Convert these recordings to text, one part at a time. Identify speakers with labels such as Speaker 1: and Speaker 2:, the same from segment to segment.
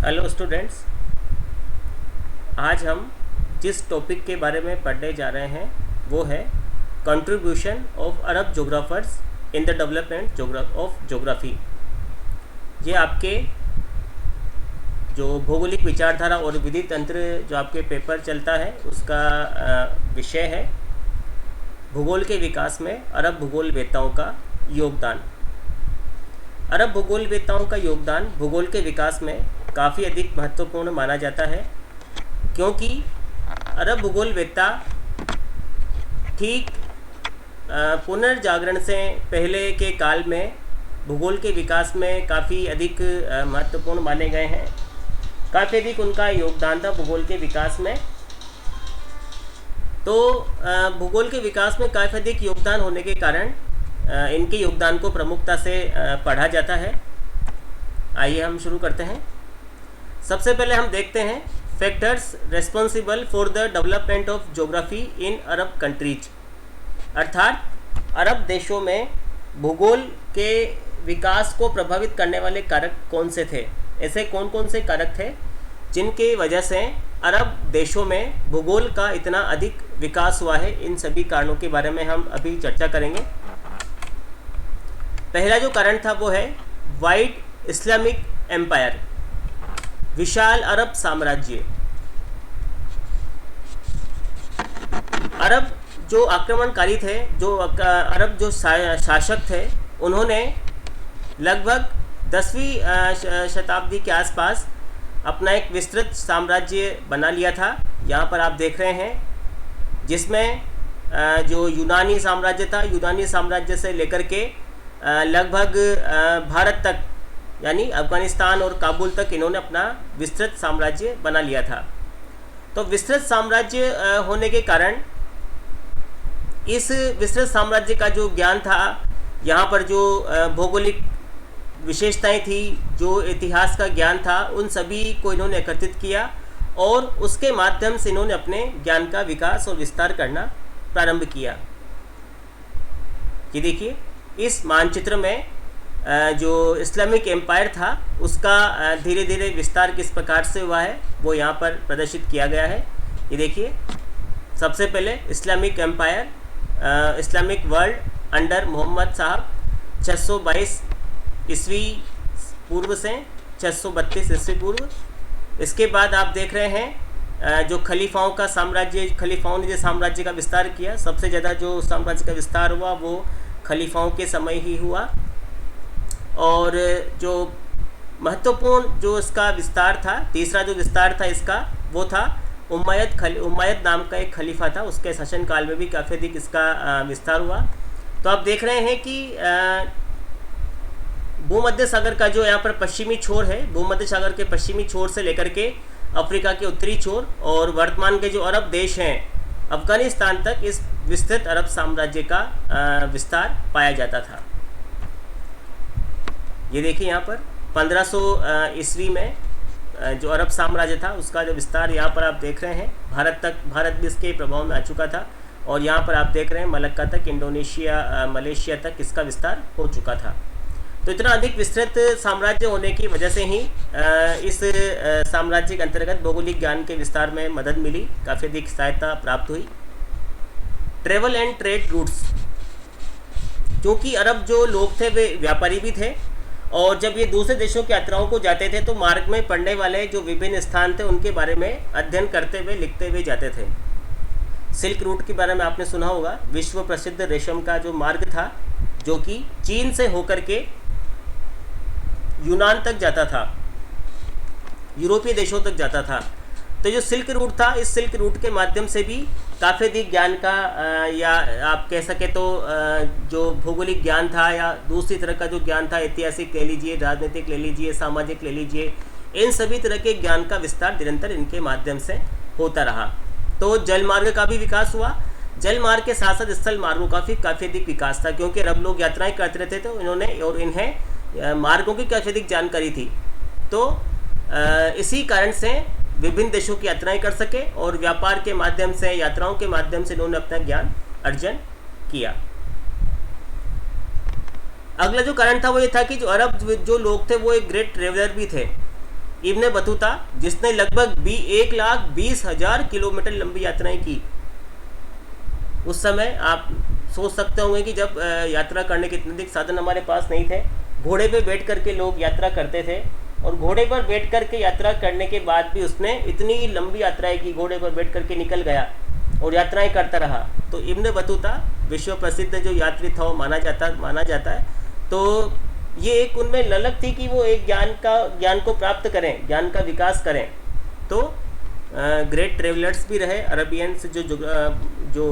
Speaker 1: Hello students. आज हम जिस टॉपिक के बारे में पढ़ने जा रहे हैं वो है contribution of Arab geographers in the development of geography. ये आपके जो भौगोलिक विचारधारा और विधि तंत्र जो आपके पेपर चलता है उसका विषय है भूगोल के विकास में अरब भूगोलवेत्ताओं का योगदान। अरब भूगोलवेत्ताओं का योगदान भूगोल के विकास में काफ़ी अधिक महत्वपूर्ण माना जाता है, क्योंकि अरब भूगोलवेत्ता ठीक पुनर्जागरण से पहले के काल में भूगोल के विकास में काफ़ी अधिक महत्वपूर्ण माने गए हैं। काफ़ी अधिक उनका योगदान था भूगोल के विकास में। तो भूगोल के विकास में काफ़ी अधिक योगदान होने के कारण इनके योगदान को प्रमुखता से पढ़ा जाता है। आइए हम शुरू करते हैं। सबसे पहले हम देखते हैं factors responsible for the development of geography in Arab countries, अर्थात अरब देशों में भूगोल के विकास को प्रभावित करने वाले कारक कौन से थे। ऐसे कौन कौन से कारक थे जिनकी वजह से अरब देशों में भूगोल का इतना अधिक विकास हुआ है। इन सभी कारणों के बारे में हम अभी चर्चा करेंगे। पहला जो कारण था वो है वाइड इस्लामिक एम्पायर, विशाल अरब साम्राज्य। अरब जो आक्रमणकारी थे, जो अरब जो शासक थे, उन्होंने लगभग 10वीं शताब्दी के आसपास अपना एक विस्तृत साम्राज्य बना लिया था। यहाँ पर आप देख रहे हैं, जिसमें जो यूनानी साम्राज्य था, यूनानी साम्राज्य से लेकर के लगभग भारत तक, यानी अफ़गानिस्तान और काबुल तक इन्होंने अपना विस्तृत साम्राज्य बना लिया था। तो विस्तृत साम्राज्य होने के कारण इस विस्तृत साम्राज्य का जो ज्ञान था, यहाँ पर जो भौगोलिक विशेषताएं थी, जो इतिहास का ज्ञान था, उन सभी को इन्होंने एकत्रित किया और उसके माध्यम से इन्होंने अपने ज्ञान का विकास और विस्तार करना प्रारंभ किया। ये देखिए, इस मानचित्र में जो इस्लामिक एम्पायर था उसका धीरे धीरे विस्तार किस प्रकार से हुआ है वो यहाँ पर प्रदर्शित किया गया है। ये देखिए, सबसे पहले Islamic empire, Islamic world under Mohammad साहब 622 ईस्वी पूर्व से 632 ईस्वी पूर्व। इसके बाद आप देख रहे हैं जो खलीफाओं का साम्राज्य, खलीफाओं ने जो साम्राज्य का विस्तार किया, सबसे ज़्यादा जो साम्राज्य का विस्तार हुआ वो खलीफाओं के समय ही हुआ। और जो महत्वपूर्ण जो इसका विस्तार था, तीसरा जो विस्तार था इसका, वो था उम्मयद नाम का एक खलीफा था, उसके शासनकाल में भी काफ़ी अधिक इसका विस्तार हुआ। तो आप देख रहे हैं कि भूमध्य सागर का जो यहाँ पर पश्चिमी छोर है, भूमध्य सागर के पश्चिमी छोर से लेकर के अफ्रीका के उत्तरी छोर और वर्तमान के जो अरब देश हैं, अफ़गानिस्तान तक, इस विस्तृत अरब साम्राज्य का विस्तार पाया जाता था। ये देखिए, यहाँ पर 1500 ईस्वी में जो अरब साम्राज्य था उसका जो विस्तार यहाँ पर आप देख रहे हैं, भारत भी इसके प्रभाव में आ चुका था। और यहाँ पर आप देख रहे हैं मलक्का तक, इंडोनेशिया, मलेशिया तक इसका विस्तार हो चुका था। तो इतना अधिक विस्तृत साम्राज्य होने की वजह से ही इस साम्राज्य के अंतर्गत भौगोलिक ज्ञान के विस्तार में मदद मिली, काफ़ी अधिक सहायता प्राप्त हुई। ट्रेवल एंड ट्रेड रूट्स, क्योंकि अरब जो लोग थे वे व्यापारी भी थे, और जब ये दूसरे देशों की यात्राओं को जाते थे तो मार्ग में पड़ने वाले जो विभिन्न स्थान थे उनके बारे में अध्ययन करते हुए, लिखते हुए जाते थे। सिल्क रूट के बारे में आपने सुना होगा, विश्व प्रसिद्ध रेशम का जो मार्ग था, जो कि चीन से होकर के यूनान तक जाता था, यूरोपीय देशों तक जाता था। तो जो सिल्क रूट था, इस सिल्क रूट के माध्यम से भी काफ़ी अधिक ज्ञान का या आप कह सके तो जो भौगोलिक ज्ञान था या दूसरी तरह का जो ज्ञान था, ऐतिहासिक ले लीजिए, राजनीतिक ले लीजिए, सामाजिक ले लीजिए, इन सभी तरह के ज्ञान का विस्तार निरंतर इनके माध्यम से होता रहा। तो जल मार्ग का भी विकास हुआ। जल मार्ग के साथ साथ स्थल मार्गों का भी काफ़ी अधिक विकास था, क्योंकि अरब लोग यात्राएँ करते रहते थे, तो इन्होंने और इन्हें मार्गों की काफ़ी अधिक जानकारी थी। तो इसी कारण से विभिन्न देशों की यात्राएं कर सके और व्यापार के माध्यम से, यात्राओं के माध्यम से इन्होंने अपना ज्ञान अर्जन किया। अगला जो कारण था वो ये था कि जो अरब जो लोग थे वो एक ग्रेट ट्रेवलर भी थे। इब्न बतूता, जिसने लगभग 1,20,000 किलोमीटर लंबी यात्राएं की। उस समय आप सोच सकते होंगे कि जब यात्रा करने के इतने अधिक साधन हमारे पास नहीं थे, घोड़े पे बैठ करके लोग यात्रा करते थे, और घोड़े पर बैठ करके यात्रा करने के बाद भी उसने इतनी लंबी यात्राएं की, घोड़े पर बैठ करके निकल गया और यात्राएं करता रहा। तो इब्न बतूता विश्व प्रसिद्ध जो यात्री था वो माना जाता है। तो ये एक उनमें ललक थी कि वो एक ज्ञान को प्राप्त करें, ज्ञान का विकास करें। तो ग्रेट ट्रेवलर्स भी रहे अरबियंस, जो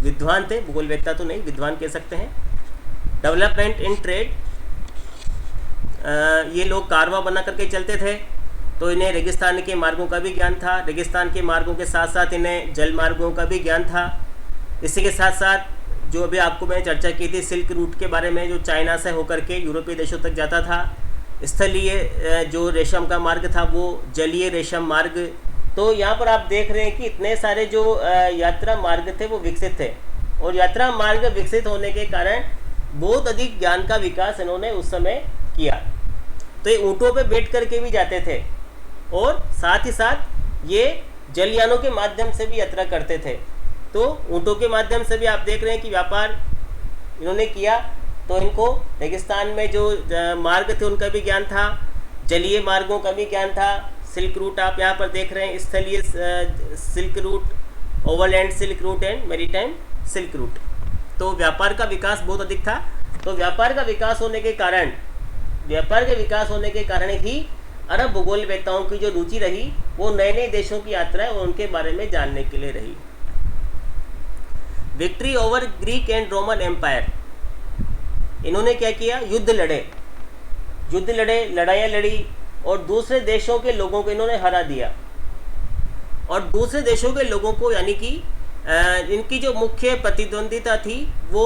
Speaker 1: विद्वान थे, भूगोलवेत्ता तो नहीं, विद्वान कह सकते हैं। डेवलपमेंट इन ट्रेड, ये लोग कारवा बना करके चलते थे, तो इन्हें रेगिस्तान के मार्गों का भी ज्ञान था। रेगिस्तान के मार्गों के साथ साथ इन्हें जल मार्गों का भी ज्ञान था। इसी के साथ साथ जो अभी आपको मैंने चर्चा की थी सिल्क रूट के बारे में, जो चाइना से होकर के यूरोपीय देशों तक जाता था। स्थलीय जो रेशम का मार्ग था वो जलीय रेशम मार्ग। तो यहाँ पर आप देख रहे हैं कि इतने सारे जो यात्रा मार्ग थे वो विकसित थे, और यात्रा मार्ग विकसित होने के कारण बहुत अधिक ज्ञान का विकास इन्होंने उस समय किया। तो ये ऊँटों पे बैठ करके भी जाते थे, और साथ ही साथ ये जलयानों के माध्यम से भी यात्रा करते थे। तो ऊँटों के माध्यम से भी आप देख रहे हैं कि व्यापार इन्होंने किया। तो इनको रेगिस्तान में जो मार्ग थे उनका भी ज्ञान था, जलीय मार्गों का भी ज्ञान था। सिल्क रूट आप यहाँ पर देख रहे हैं, स्थलीय silk route, overland silk route and maritime silk route. तो व्यापार का विकास बहुत अधिक था। तो व्यापार के विकास होने के कारण ही अरब भूगोलवेत्ताओं की जो रुचि रही वो नए नए देशों की यात्राएं और उनके बारे में जानने के लिए रही। Victory over Greek and Roman empire, इन्होंने क्या किया, युद्ध लड़े, लड़ाइयाँ लड़ी, और दूसरे देशों के लोगों को इन्होंने हरा दिया। और दूसरे देशों के लोगों को, यानी कि इनकी जो मुख्य प्रतिद्वंदिता थी वो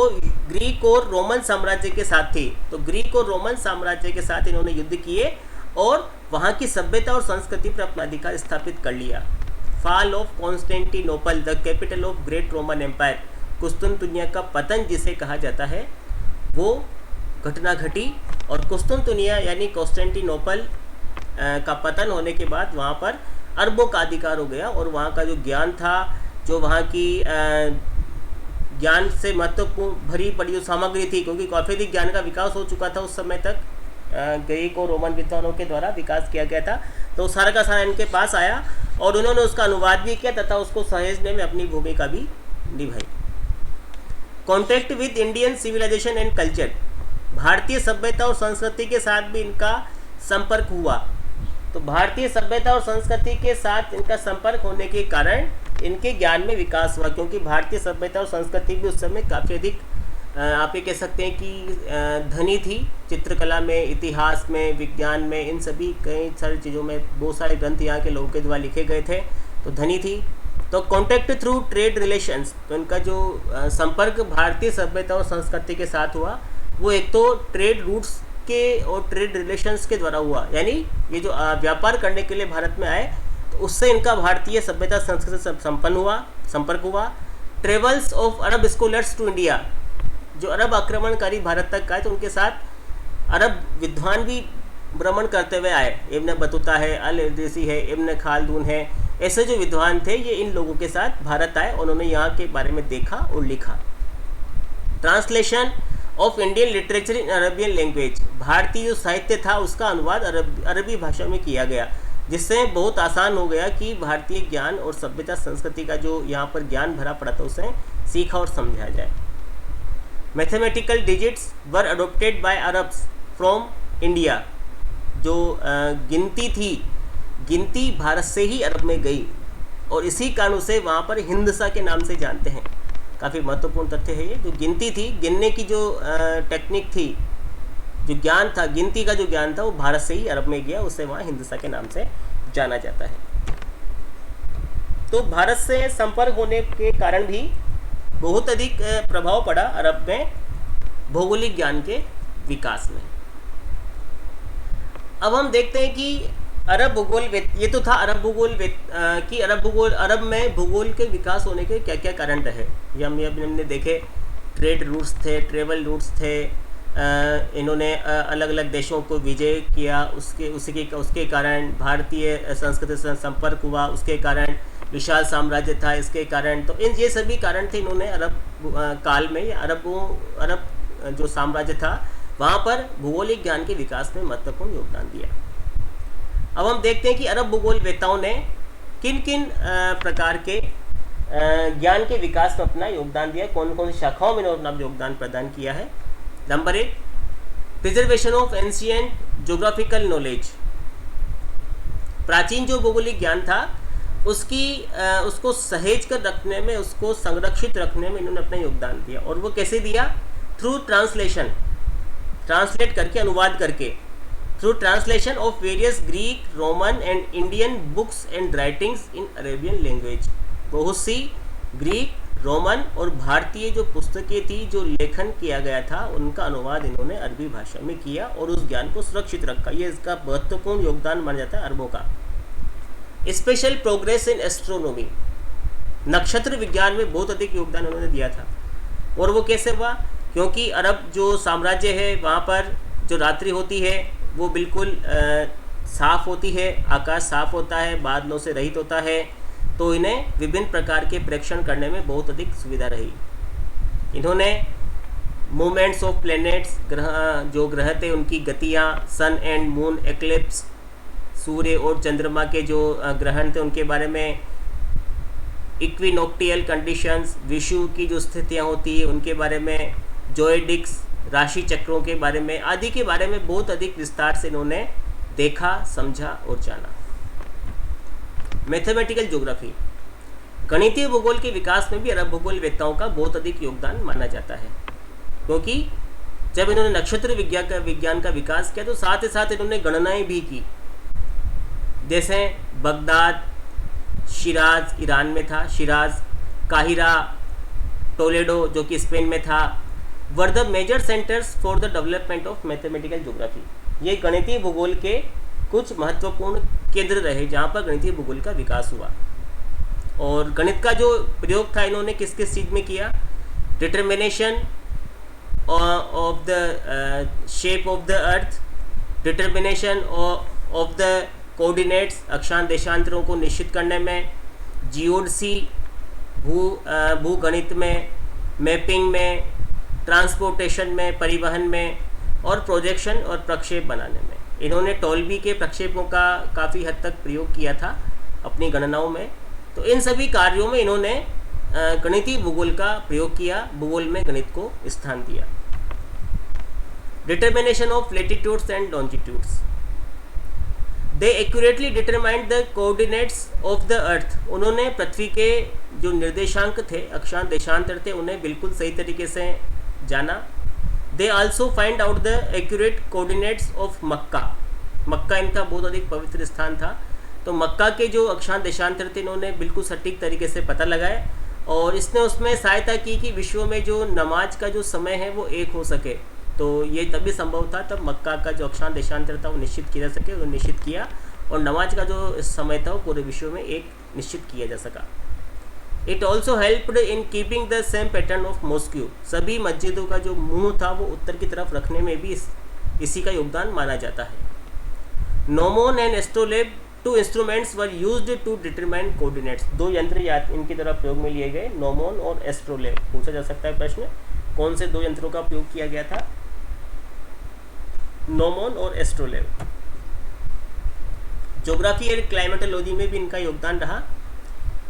Speaker 1: ग्रीक और रोमन साम्राज्य के साथ थी। तो ग्रीक और रोमन साम्राज्य के साथ इन्होंने युद्ध किए और वहाँ की सभ्यता और संस्कृति पर अपना अधिकार स्थापित कर लिया। Fall of Constantinople, the capital of great Roman empire, कुस्तुनतुनिया का पतन जिसे कहा जाता है, वो घटना घटी। और कुस्तुनतुनिया यानी कॉन्स्टेंटिनोपल का पतन होने के बाद वहाँ पर अरबों का अधिकार हो गया, और वहाँ का जो ज्ञान था, जो वहाँ की ज्ञान से महत्वपूर्ण भरी पड़ी जो सामग्री थी, क्योंकि काफ़ी अधिक ज्ञान का विकास हो चुका था उस समय तक, ग्रीक और रोमन विद्वानों के द्वारा विकास किया गया था। तो सारा का सारा इनके पास आया और उन्होंने उसका अनुवाद भी किया तथा उसको सहेजने में अपनी भूमिका भी निभाई। Contact with Indian civilisation and culture, भारतीय सभ्यता और संस्कृति के साथ भी इनका संपर्क हुआ। तो भारतीय सभ्यता और संस्कृति के साथ इनका संपर्क होने के कारण इनके ज्ञान में विकास हुआ, क्योंकि भारतीय सभ्यता और संस्कृति भी उस समय काफ़ी अधिक आप ये कह सकते हैं कि धनी थी। चित्रकला में, इतिहास में, विज्ञान में, इन सभी कई सारी चीज़ों में बहुत सारे ग्रंथ यहाँ के लोगों के द्वारा लिखे गए थे, तो धनी थी। तो कॉन्टैक्ट थ्रू ट्रेड रिलेशंस, तो इनका जो संपर्क भारतीय सभ्यता और संस्कृति के साथ हुआ वो एक तो ट्रेड रूट्स के और ट्रेड रिलेशंस के द्वारा हुआ, यानी ये जो व्यापार करने के लिए भारत में आए तो उससे इनका भारतीय सभ्यता संस्कृति से संपर्क हुआ। Travels of Arab scholars to India, जो अरब आक्रमणकारी भारत तक आए तो उनके साथ अरब विद्वान भी भ्रमण करते हुए आए। इब्न बतूता है, अल इदरीसी है, इब्न खालदून है, ऐसे जो विद्वान थे ये इन लोगों के साथ भारत आए, उन्होंने यहाँ के बारे में देखा और लिखा। Translation of Indian literature in Arabian language, भारतीय जो साहित्य था उसका अनुवाद अरबी भाषा में किया गया, जिससे बहुत आसान हो गया कि भारतीय ज्ञान और सभ्यता संस्कृति का जो यहाँ पर ज्ञान भरा पड़ा था उसे सीखा और समझा जाए। Mathematical digits were adopted by Arabs from India, जो गिनती थी, गिनती भारत से ही अरब में गई और इसी कारण उसे वहाँ पर हिंदसा के नाम से जानते हैं। काफ़ी महत्वपूर्ण तथ्य है ये। जो गिनती थी, गिनने की जो टेक्निक थी, जो ज्ञान था, गिनती का जो ज्ञान था वो भारत से ही अरब में गया, उसे वहाँ हिंदसा के नाम से जाना जाता है। तो भारत से संपर्क होने के कारण भी बहुत अधिक प्रभाव पड़ा अरब में भौगोलिक ज्ञान के विकास में। अब हम देखते हैं कि अरब भूगोल, ये तो था अरब भूगोल कि अरब में भूगोल के विकास होने के क्या क्या कारण रहे। ये हमने देखे, ट्रेड रूट्स थे, ट्रेवल रूट्स थे, इन्होंने अलग अलग देशों को विजय किया, उसके कारण भारतीय संस्कृति से संपर्क हुआ, उसके कारण विशाल साम्राज्य था इसके कारण। तो ये सभी कारण थे। इन्होंने अरब काल में अरब जो साम्राज्य था वहाँ पर भूगोलिक ज्ञान के विकास में महत्वपूर्ण योगदान दिया। अब हम देखते हैं कि अरब भूगोलवेताओं ने किन किन प्रकार के ज्ञान के विकास में अपना योगदान दिया, कौन कौन सी शाखाओं में इन्होंने अपना योगदान प्रदान किया है। Number 1, preservation of ancient geographical knowledge. प्राचीन जो भौगोलिक ज्ञान था उसको सहेज कर रखने में, उसको संरक्षित रखने में इन्होंने अपना योगदान दिया। और वो कैसे दिया? थ्रू ट्रांसलेशन, ट्रांसलेट करके, अनुवाद करके, through translation of various Greek, Roman and Indian books and writings in Arabian language. बहुत सी ग्रीक, रोमन और भारतीय जो पुस्तकें थी, जो लेखन किया गया था, उनका अनुवाद इन्होंने अरबी भाषा में किया और उस ज्ञान को सुरक्षित रखा। ये इसका महत्वपूर्ण योगदान माना जाता है अरबों का। स्पेशल प्रोग्रेस इन एस्ट्रोनॉमी, नक्षत्र विज्ञान में बहुत अधिक योगदान उन्होंने दिया था। और वो कैसे हुआ? क्योंकि अरब जो साम्राज्य है वहाँ पर जो रात्रि होती है वो बिल्कुल साफ़ होती है, आकाश साफ होता है, बादलों से रहित होता है, तो इन्हें विभिन्न प्रकार के प्रेक्षण करने में बहुत अधिक सुविधा रही। इन्होंने मूवमेंट्स ऑफ प्लैनेट्स, जो ग्रह थे उनकी गतियाँ, सन एंड मून एक्लिप्स, सूर्य और चंद्रमा के जो ग्रहण थे उनके बारे में, इक्विनोक्टियल कंडीशंस, विषुव की जो स्थितियाँ होती है उनके बारे में, जोइडिक्स, राशि चक्रों के बारे में, आदि के बारे में बहुत अधिक विस्तार से इन्होंने देखा, समझा और जाना। मैथमेटिकल ज्योग्राफी, गणितीय भूगोल के विकास में भी अरब भूगोलवेत्ताओं का बहुत अधिक योगदान माना जाता है। क्योंकि जब इन्होंने नक्षत्र विज्ञान का विकास किया तो साथ ही साथ इन्होंने गणनाएं भी की। जैसे बगदाद, शिराज ईरान में था, शिराज, काहिरा, टोलेडो जो कि स्पेन में था, were the major centres for the development of mathematical geography. ये गणितीय भूगोल के कुछ महत्वपूर्ण केंद्र रहे जहाँ पर गणितीय भूगोल का विकास हुआ। और गणित का जो प्रयोग था इन्होंने किस किस चीज़ में किया? Determination of the shape of the earth, determination of the coordinates, अक्षांश देशांतरों को निश्चित करने में, जियोडसी भूगणित में, मैपिंग में, ट्रांसपोर्टेशन में, परिवहन में, और प्रोजेक्शन और प्रक्षेप बनाने में। इन्होंने टोल्बी के प्रक्षेपों का काफ़ी हद तक प्रयोग किया था अपनी गणनाओं में। तो इन सभी कार्यों में इन्होंने गणितीय भूगोल का प्रयोग किया, भूगोल में गणित को स्थान दिया। Determination of latitudes and longitudes, they accurately determined the coordinates of the अर्थ। उन्होंने पृथ्वी के जो निर्देशांक थे, अक्षांश देशांतर थे, उन्हें बिल्कुल सही तरीके से जाना। They also find out the accurate coordinates of Mecca. मक्का इनका बहुत अधिक पवित्र स्थान था, तो मक्का के जो अक्षांश देशांतर थे इन्होंने बिल्कुल सटीक तरीके से पता लगाए और इसने उसमें सहायता की कि विश्व में जो नमाज का जो समय है वो एक हो सके। तो ये तभी संभव था तब मक्का का जो अक्षांश देशांतर था वो निश्चित किया जा सके, वो निश्चित किया और नमाज का जो समय था वो पूरे विश्व में एक निश्चित किया जा सका। It also helped in keeping the same pattern of mosque. सभी मस्जिदों का जो मुंह था वो उत्तर की तरफ रखने में भी इसी का योगदान माना जाता है। Gnomon and astrolabe, two instruments were used to determine coordinates. दो यंत्र इनकी तरफ प्रयोग में लिए गए, नोमोन और एस्ट्रोलेब। पूछा जा सकता है प्रश्न, कौन से दो यंत्रों का प्रयोग किया गया था? नोमोन और एस्ट्रोलेब। ज्योग्राफी एंड क्लाइमेटोलॉजी में भी इनका योगदान रहा।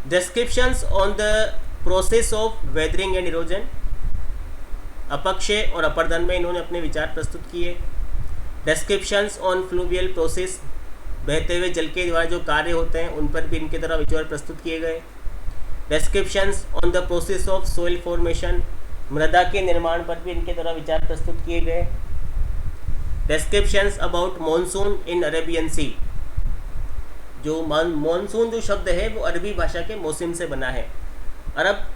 Speaker 1: Descriptions on the process of weathering and erosion, अपक्षय और अपर्दन में इन्होंने अपने विचार प्रस्तुत किए। डिस्क्रिप्शंस ऑन फ्लूवियल प्रोसेस, बहते हुए जल के द्वारा जो कार्य होते हैं उन पर भी इनके द्वारा विचार प्रस्तुत किए गए। Descriptions on the process of soil formation, मृदा के निर्माण पर भी इनके द्वारा विचार प्रस्तुत किए गए। Descriptions about monsoon in Arabian sea, जो मॉनसून जो शब्द है वो अरबी भाषा के मौसम से बना है। अरब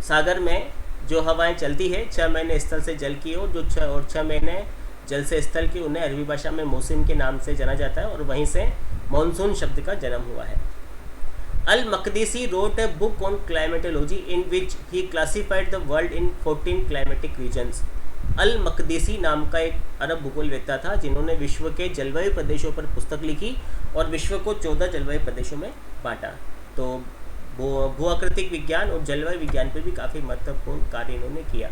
Speaker 1: सागर में जो हवाएं चलती है 6 महीने स्थल से जल की और जो 6 महीने जल से स्थल की, उन्हें अरबी भाषा में मौसम के नाम से जाना जाता है और वहीं से मॉनसून शब्द का जन्म हुआ है। Al Maqdisi wrote a book on climatology in which he classified the world in 14 climatic regions. Al Maqdisi नाम का एक अरब भूगोलवेत्ता था जिन्होंने विश्व के जलवायु प्रदेशों पर पुस्तक लिखी और विश्व को 14 जलवायु प्रदेशों में बांटा। तो भूआकृतिक विज्ञान और जलवायु विज्ञान पर भी काफ़ी महत्वपूर्ण कार्य इन्होंने किया।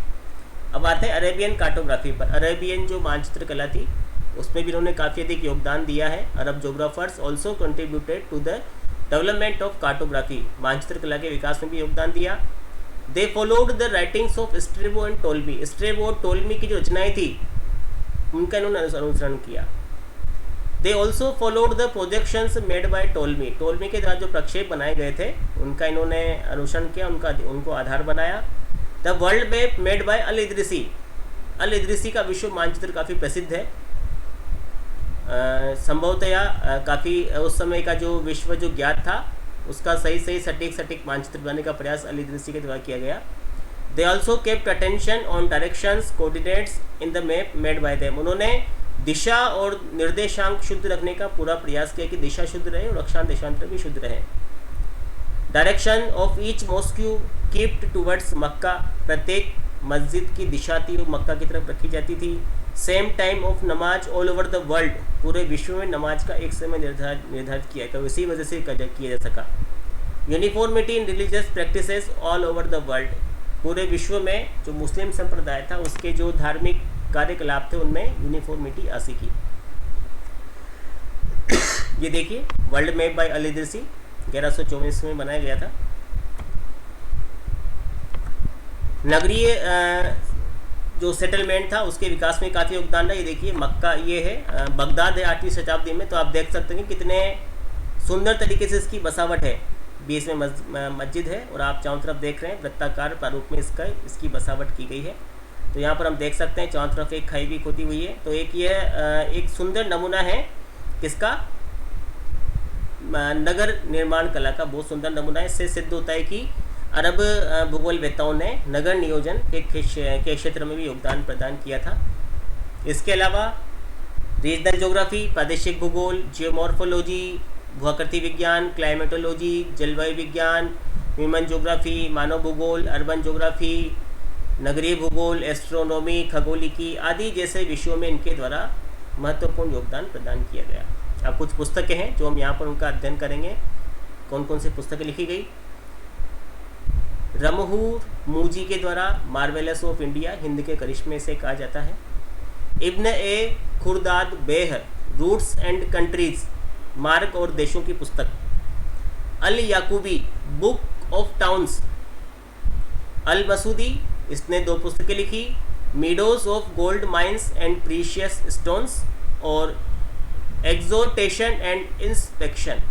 Speaker 1: अब आते हैं अरेबियन कार्टोग्राफी पर। अरेबियन जो मानचित्र कला थी उसमें भी इन्होंने काफ़ी अधिक योगदान दिया है। Arab geographers also contributed to the development of cartography, मानचित्र कला के विकास में भी योगदान दिया। They followed the writings of Strabo and Ptolemy, Strabo और टोल्मी की जो रचनाएं थी उनका इन्होंने अनुसरण किया। They also followed the projections made by Ptolemy, Ptolemy के द्वारा जो प्रक्षेप बनाए गए थे उनका इन्होंने अनुसरण किया, उनको आधार बनाया। The world map made by al Idrisi, al Idrisi का विश्व मानचित्र काफ़ी प्रसिद्ध है। संभवतया काफ़ी उस समय का जो विश्व जो ज्ञात था उसका सही सटीक मानचित्र बनाने का प्रयास अल इदरीसी के द्वारा किया गया। They also kept attention on directions coordinates in the map made bye them, उन्होंने दिशा और निर्देशांक शुद्ध रखने का पूरा प्रयास किया कि दिशा शुद्ध रहे और अक्षांश देशांतर भी शुद्ध रहे। Direction of each mosque kept towards Mecca, प्रत्येक मस्जिद की दिशा थी वो मक्का की तरफ रखी जाती थी। सेम टाइम ऑफ नमाज ऑल ओवर द वर्ल्ड, पूरे विश्व में नमाज का एक समय निर्धारित किया गया, इसी वजह से किया जा सका। Uniformity in religious practices all over the world, पूरे विश्व में जो मुस्लिम संप्रदाय था उसके जो धार्मिक कार्यकलाप थे उनमें यूनिफॉर्मिटी आ सकी। ये देखिए world map bye al Idrisi 1124 में बनाया गया था। नगरीय जो सेटलमेंट था उसके विकास में काफ़ी योगदान रहा। ये देखिए मक्का ये है, बगदाद है 8वीं शताब्दी में, तो आप देख सकते हैं कि कितने सुंदर तरीके से इसकी बसावट है। बीच में मस्जिद है और आप चारों तरफ देख रहे हैं वृत्ताकार प्रारूप में इसकी बसावट की गई है। तो यहाँ पर हम देख सकते हैं चारों तरफ एक खाई भी खोदी हुई है। तो एक ये एक सुंदर नमूना है किसका, नगर निर्माण कला का बहुत सुंदर नमूना है। इससे सिद्ध होता है कि अरब भूगोलवेत्ताओं ने नगर नियोजन के क्षेत्र में भी योगदान प्रदान किया था। इसके अलावा रीजनल ज्योग्राफी, प्रादेशिक भूगोल, जियोमॉर्फोलॉजी, भूआकृति विज्ञान, क्लाइमेटोलॉजी, जलवायु विज्ञान, ह्यूमन ज्योग्राफी, मानव भूगोल, अर्बन ज्योग्राफी, नगरीय भूगोल, एस्ट्रोनॉमी, खगोलिकी आदि जैसे विषयों में इनके द्वारा महत्वपूर्ण योगदान प्रदान किया गया। अब कुछ पुस्तकें हैं जो हम यहाँ पर उनका अध्ययन करेंगे। कौन कौन सी पुस्तकें लिखी गई। रमहूर मूजी के द्वारा मार्वेलस ऑफ इंडिया, हिंद के करिश्मे से कहा जाता है। इब्न ए खुरदाद बेह, रूट्स एंड कंट्रीज, मार्ग और देशों की पुस्तक। अल याकूबी, बुक ऑफ टाउन्स। अल मसूदी, इसने 2 पुस्तकें लिखी, meadows of gold mines and precious stones और एग्जोटेशन एंड इंस्पेक्शन।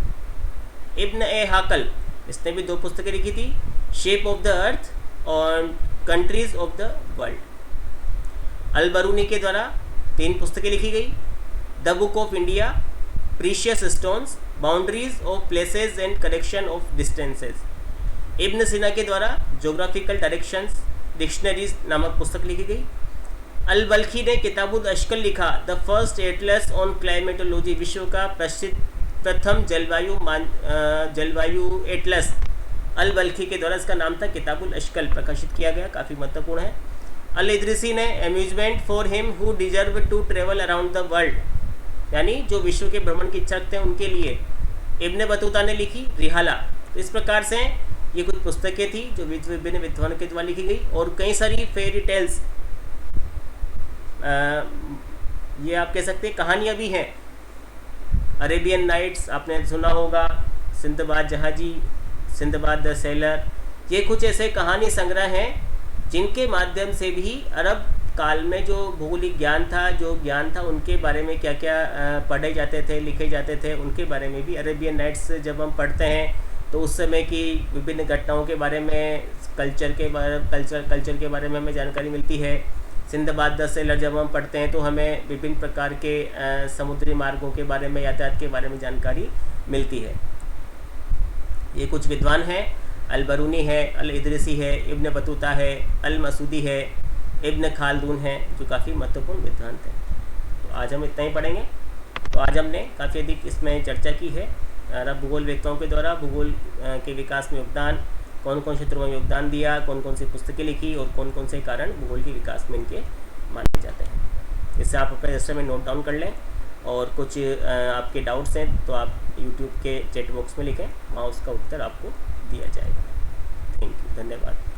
Speaker 1: इब्न ए हाकल, इसने भी 2 पुस्तकें लिखी थी, शेप ऑफ द अर्थ और countries of the world. Al Biruni के द्वारा 3 पुस्तकें लिखी गई, the book of India, precious stones, boundaries of places and correction of distances. Ibn Sina के द्वारा ज्योग्राफिकल डायरेक्शंस डिक्शनरीज नामक पुस्तक लिखी गई। अल बल्खी ने किताबुल अश्कल लिखा, the first Atlas on climatology, विश्व का प्रथम जलवायु एटलस अल बल्खी के द्वारा इसका नाम था किताबुल अश्कल, प्रकाशित किया गया, काफ़ी महत्वपूर्ण है। अल इदरीसी ने amusement for him who deserve to travel around the world, यानी जो विश्व के भ्रमण की इच्छा रखते हैं उनके लिए इब्न बतूता ने लिखी रिहाला। तो इस प्रकार से ये कुछ पुस्तकें थी जो विभिन्न विद्वानों के द्वारा लिखी गई। और कई सारी फेरी टेल्स, ये आप कह सकते हैं कहानियाँ भी हैं। अरेबियन नाइट्स आपने सुना होगा, सिंदबाद जहाजी, सिंदबाद द सेलर, ये कुछ ऐसे कहानी संग्रह हैं जिनके माध्यम से भी अरब काल में जो भौगोलिक ज्ञान था उनके बारे में क्या क्या पढ़े जाते थे, लिखे जाते थे, उनके बारे में भी अरेबियन नाइट्स जब हम पढ़ते हैं तो उस समय की विभिन्न घटनाओं के बारे में, कल्चर के बारे में हमें जानकारी मिलती है। सिंदबाद द सेलर जब हम पढ़ते हैं तो हमें विभिन्न प्रकार के समुद्री मार्गों के बारे में, यातायात के बारे में जानकारी मिलती है। ये कुछ विद्वान हैं, अल बरूनी है, अल इदरीसी है, इब्न बतूता है, अल मसूदी है, इब्न खालदून है, जो काफ़ी महत्वपूर्ण विद्वान थे। तो आज हम इतना ही पढ़ेंगे। तो आज हमने काफ़ी अधिक इसमें चर्चा की है अरब भूगोलवेत्ताओं के द्वारा भूगोल के विकास में योगदान, कौन कौन क्षेत्रों में योगदान दिया, कौन कौन सी पुस्तकें लिखी और कौन कौन से कारण भूगोल के विकास में इनके माने जाते हैं। इससे आप अपने रजिस्टर में नोट डाउन कर लें, और कुछ आपके डाउट्स हैं तो आप यूट्यूब के चैट बॉक्स में लिखें, वहाँ उसका उत्तर आपको दिया जाएगा। थैंक यू, धन्यवाद।